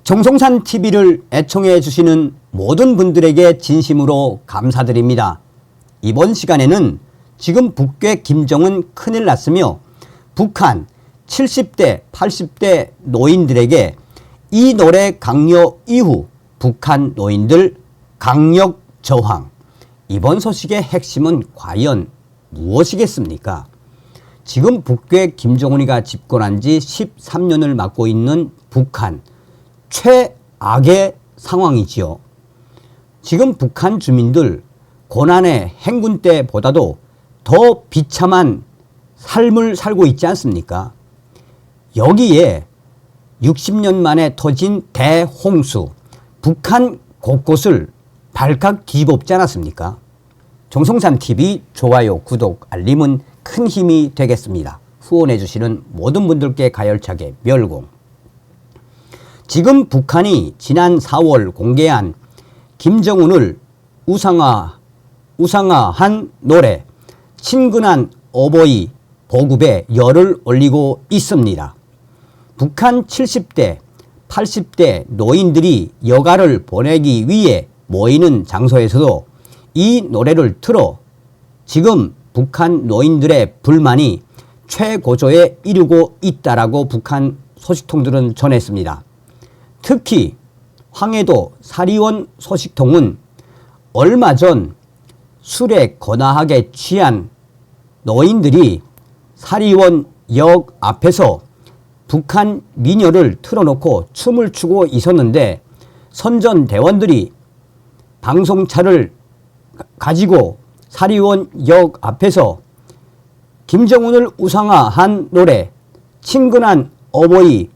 정성산 TV를 애청해 주시는 모든 분들에게 진심으로 감사드립니다. 이번 시간에는 지금 북괴 김정은 큰일 났으며 북한 70대, 80대 노인들에게 이 노래 강요 이후 북한 노인들 강력 저항. 이번 소식의 핵심은 과연 무엇이겠습니까? 지금 북괴 김정은이가 집권한 지 13년을 맡고 있는 북한. 최악의 상황이지요. 지금 북한 주민들 고난의 행군 때보다도 더 비참한 삶을 살고 있지 않습니까? 여기에 60년 만에 터진 대홍수, 북한 곳곳을 발칵 뒤집지 않았습니까? 정성산 TV 좋아요, 구독, 알림은 큰 힘이 되겠습니다. 후원해 주시는 모든 분들께 가열차게 멸공. 지금 북한이 지난 4월 공개한 김정은을 우상화한 노래 친근한 어버이 보급에 열을 올리고 있습니다. 북한 70대, 80대 노인들이 여가를 보내기 위해 모이는 장소에서도 이 노래를 틀어 지금 북한 노인들의 불만이 최고조에 이르고 있다라고 북한 소식통들은 전했습니다. 특히 황해도 사리원 소식통은 얼마 전 술에 거나하게 취한 노인들이 사리원 역 앞에서 북한 민요를 틀어놓고 춤을 추고 있었는데 선전대원들이 방송차를 가지고 사리원 역 앞에서 김정은을 우상화한 노래 친근한 어버이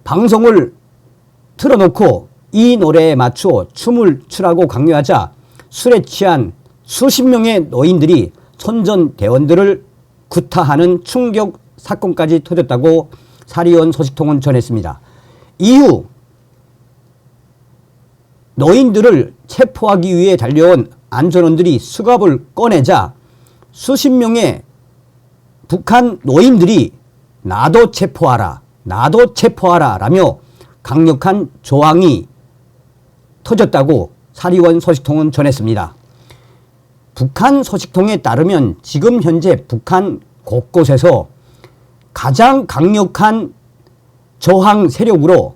방송을 틀어놓고 이 노래에 맞추어 춤을 추라고 강요하자 술에 취한 수십 명의 노인들이 선전대원들을 구타하는 충격 사건까지 터졌다고 사리원 소식통은 전했습니다. 이후 노인들을 체포하기 위해 달려온 안전원들이 수갑을 꺼내자 수십 명의 북한 노인들이 나도 체포하라, 나도 체포하라 라며 강력한 저항이 터졌다고 사리원 소식통은 전했습니다. 북한 소식통에 따르면 지금 현재 북한 곳곳에서 가장 강력한 저항 세력으로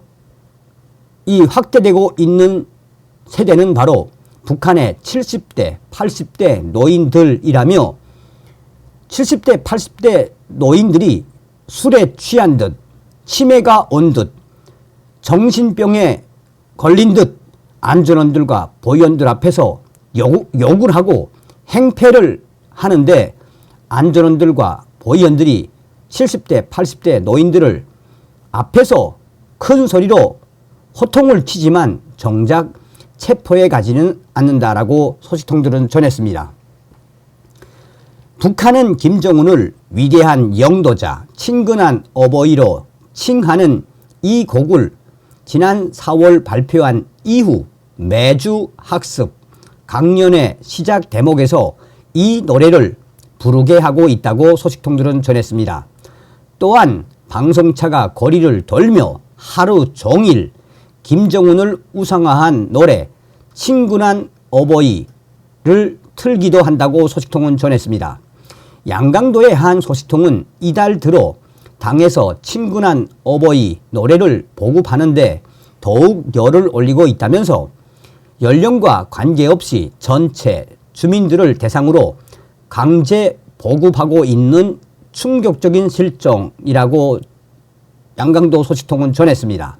이 확대되고 있는 세대는 바로 북한의 70대, 80대 노인들이라며 70대, 80대 노인들이 술에 취한 듯, 치매가 온 듯, 정신병에 걸린 듯 안전원들과 보위원들 앞에서 욕을 하고 행패를 하는데 안전원들과 보위원들이 70대, 80대 노인들을 앞에서 큰 소리로 호통을 치지만 정작 체포해 가지는 않는다라고 소식통들은 전했습니다. 북한은 김정은을 위대한 영도자, 친근한 어버이로 칭하는 이 곡을 지난 4월 발표한 이후 매주 학습, 강연의 시작 대목에서 이 노래를 부르게 하고 있다고 소식통들은 전했습니다. 또한 방송차가 거리를 돌며 하루 종일 김정은을 우상화한 노래 친근한 어버이를 틀기도 한다고 소식통은 전했습니다. 양강도의 한 소식통은 이달 들어 당에서 친근한 어버이 노래를 보급하는데 더욱 열을 올리고 있다면서 연령과 관계없이 전체 주민들을 대상으로 강제 보급하고 있는 충격적인 실정이라고 양강도 소식통은 전했습니다.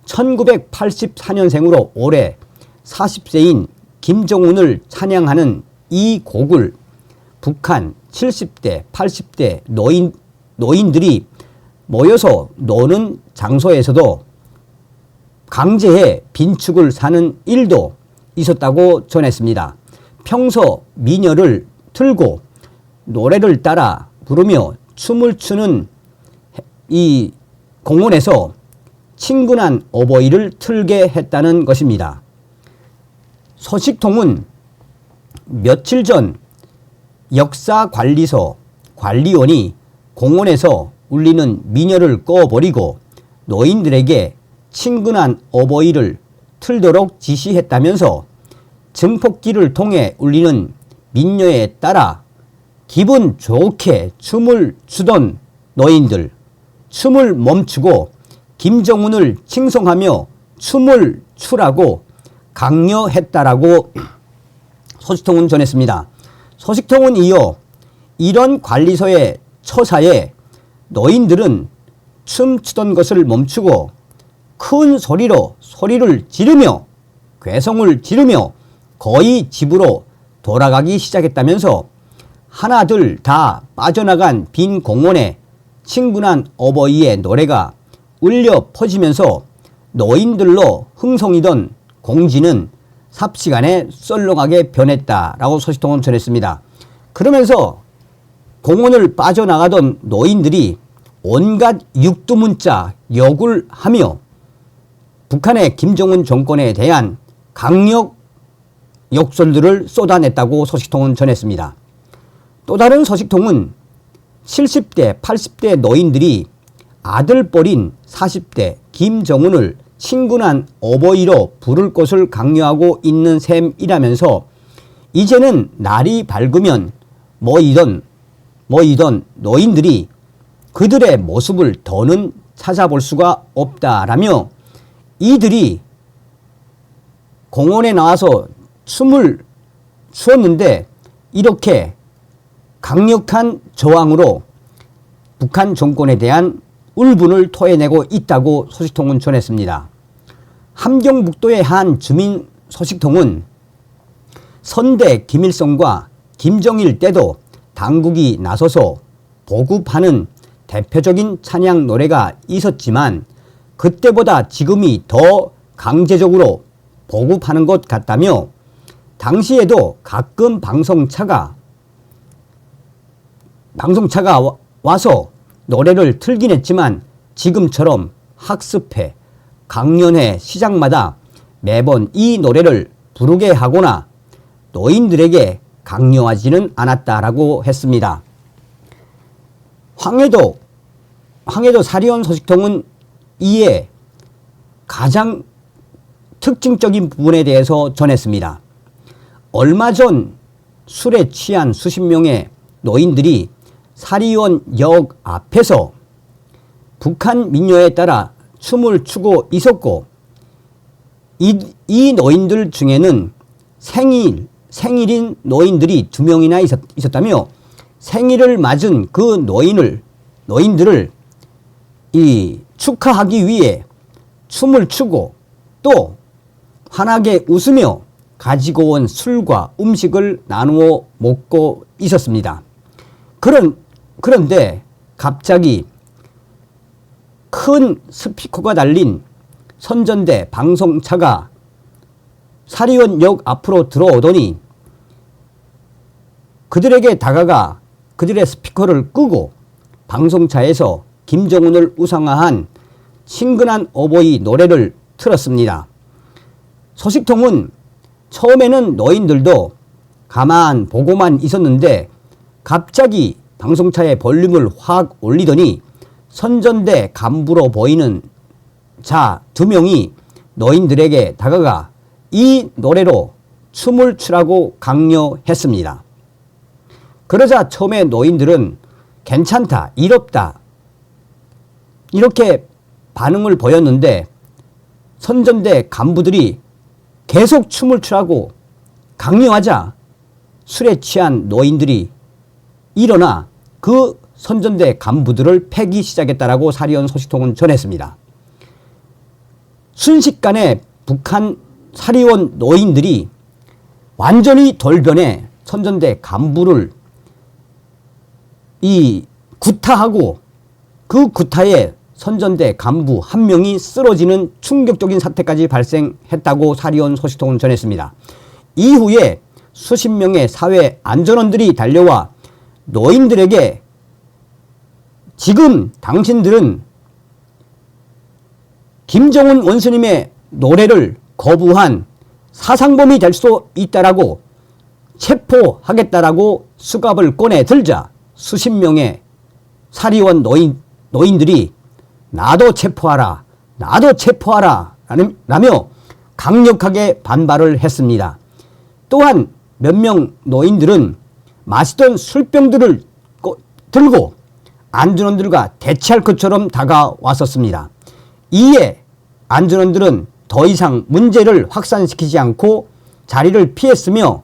1984년생으로 올해 40세인 김정은을 찬양하는 이 곡을 북한 70대, 80대 노인들이 모여서 노는 장소에서도 강제해 빈축을 사는 일도 있었다고 전했습니다. 평소 민요를 틀고 노래를 따라 부르며 춤을 추는 이 공원에서 친근한 어버이를 틀게 했다는 것입니다. 소식통은 며칠 전 역사관리소 관리원이 공원에서 울리는 민요를 꺼버리고 노인들에게 친근한 어버이를 틀도록 지시했다면서 증폭기를 통해 울리는 민요에 따라 기분 좋게 춤을 추던 노인들, 춤을 멈추고 김정은을 칭송하며 춤을 추라고 강요했다라고 소식통은 전했습니다. 소식통은 이어 이런 관리소의 처사에 노인들은 춤추던 것을 멈추고 큰 소리로 소리를 지르며 괴성을 지르며 거의 집으로 돌아가기 시작했다면서 하나둘 다 빠져나간 빈 공원에 친근한 어버이의 노래가 울려 퍼지면서 노인들로 흥성이던 공지는 삽시간에 썰렁하게 변했다라고 소식통은 전했습니다. 그러면서 공원을 빠져나가던 노인들이 온갖 육두문자 욕을 하며 북한의 김정은 정권에 대한 강력 욕설들을 쏟아냈다고 소식통은 전했습니다. 또 다른 소식통은 70대, 80대 노인들이 아들뻘인 40대 김정은을 친근한 어버이로 부를 것을 강요하고 있는 셈이라면서 이제는 날이 밝으면 모이던 노인들이 그들의 모습을 더는 찾아볼 수가 없다라며 이들이 공원에 나와서 춤을 추었는데 이렇게 강력한 저항으로 북한 정권에 대한 울분을 토해내고 있다고 소식통은 전했습니다. 함경북도의 한 주민 소식통은 선대 김일성과 김정일 때도 당국이 나서서 보급하는 대표적인 찬양 노래가 있었지만 그때보다 지금이 더 강제적으로 보급하는 것 같다며 당시에도 가끔 방송차가 와서 노래를 틀긴 했지만 지금처럼 학습회, 강연회 시작마다 매번 이 노래를 부르게 하거나 노인들에게 강요하지는 않았다라고 했습니다. 황해도 사리온 소식통은 이에 가장 특징적인 부분에 대해서 전했습니다. 얼마 전 술에 취한 수십 명의 노인들이 사리온 역 앞에서 북한 민요에 따라 춤을 추고 있었고 이 노인들 중에는 생일인 노인들이 2명이나 있었다며 생일을 맞은 그 노인들을 축하하기 위해 춤을 추고 또 환하게 웃으며 가지고 온 술과 음식을 나누어 먹고 있었습니다. 그런데 갑자기 큰 스피커가 달린 선전대 방송차가 사리온역 앞으로 들어오더니 그들에게 다가가 그들의 스피커를 끄고 방송차에서 김정은을 우상화한 친근한 어버이 노래를 틀었습니다. 소식통은 처음에는 노인들도 가만 보고만 있었는데 갑자기 방송차의 볼륨을 확 올리더니 선전대 간부로 보이는 자 2명이 노인들에게 다가가 이 노래로 춤을 추라고 강요했습니다. 그러자 처음에 노인들은 괜찮다, 이롭다 이렇게 반응을 보였는데 선전대 간부들이 계속 춤을 추라고 강요하자 술에 취한 노인들이 일어나 그 선전대 간부들을 패기 시작했다라고 사리온 소식통은 전했습니다. 순식간에 북한 사리온 노인들이 완전히 돌변해 선전대 간부를 구타하고 그 구타에 선전대 간부 1명이 쓰러지는 충격적인 사태까지 발생했다고 사리온 소식통은 전했습니다. 이후에 수십 명의 사회 안전원들이 달려와 노인들에게 지금 당신들은 김정은 원수님의 노래를 거부한 사상범이 될 수 있다라고 체포하겠다라고 수갑을 꺼내 들자 수십 명의 사리원 노인들이 나도 체포하라, 나도 체포하라 라며 강력하게 반발을 했습니다. 또한 몇 명 노인들은 마시던 술병들을 들고 안전원들과 대치할 것처럼 다가왔었습니다. 이에 안전원들은 더 이상 문제를 확산시키지 않고 자리를 피했으며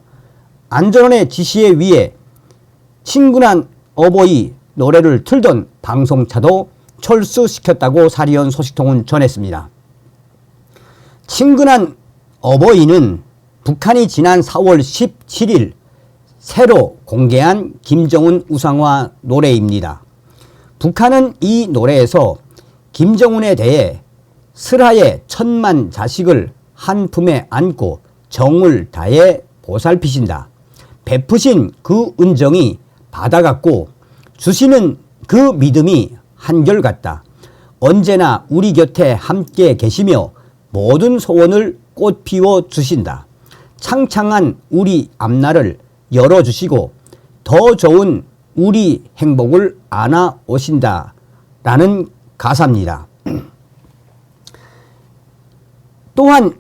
안전원의 지시에 의해 친근한 어버이 노래를 틀던 방송차도 철수시켰다고 사리온 소식통은 전했습니다. 친근한 어버이는 북한이 지난 4월 17일 새로 공개한 김정은 우상화 노래입니다. 북한은 이 노래에서 김정은에 대해 슬하에 1000만 자식을 한 품에 안고 정을 다해 보살피신다. 베푸신 그 은정이 바다 같고 주시는 그 믿음이 한결같다. 언제나 우리 곁에 함께 계시며 모든 소원을 꽃피워 주신다. 창창한 우리 앞날을 열어주시고 더 좋은 우리 행복을 안아 오신다 라는 가사입니다. 또한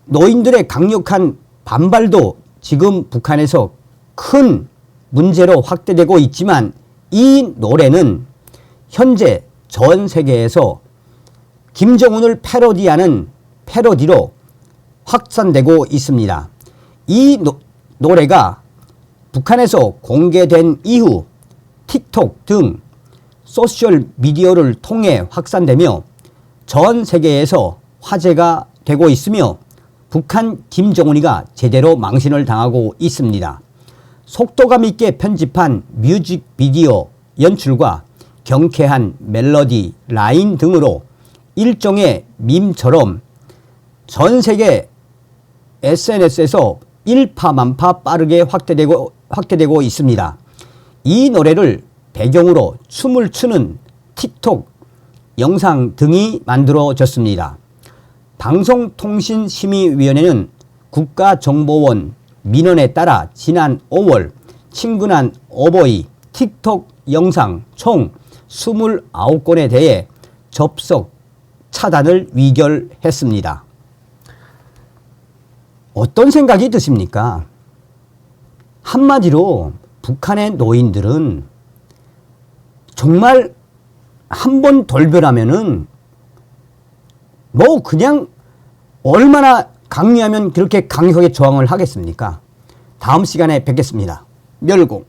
노인들의 강력한 반발도 지금 북한에서 큰 문제로 확대되고 있지만 이 노래는 현재 전 세계에서 김정은을 패러디하는 패러디로 확산되고 있습니다. 이 노래가 북한에서 공개된 이후 틱톡 등 소셜 미디어를 통해 확산되며 전 세계에서 화제가 되고 있으며 북한 김정은이가 제대로 망신을 당하고 있습니다. 속도감 있게 편집한 뮤직비디오 연출과 경쾌한 멜로디, 라인 등으로 일종의 밈처럼 전 세계 SNS에서 일파만파 빠르게 확대되고 있습니다. 이 노래를 배경으로 춤을 추는 틱톡 영상 등이 만들어졌습니다. 방송통신심의위원회는 국가정보원 민원에 따라 지난 5월 친근한 어버이 틱톡 영상 총 29건에 대해 접속 차단을 의결했습니다. 어떤 생각이 드십니까? 한마디로 북한의 노인들은 정말 한번 돌변하면은 뭐 그냥 얼마나 강요하면 그렇게 강력하게 저항을 하겠습니까? 다음 시간에 뵙겠습니다. 멸공.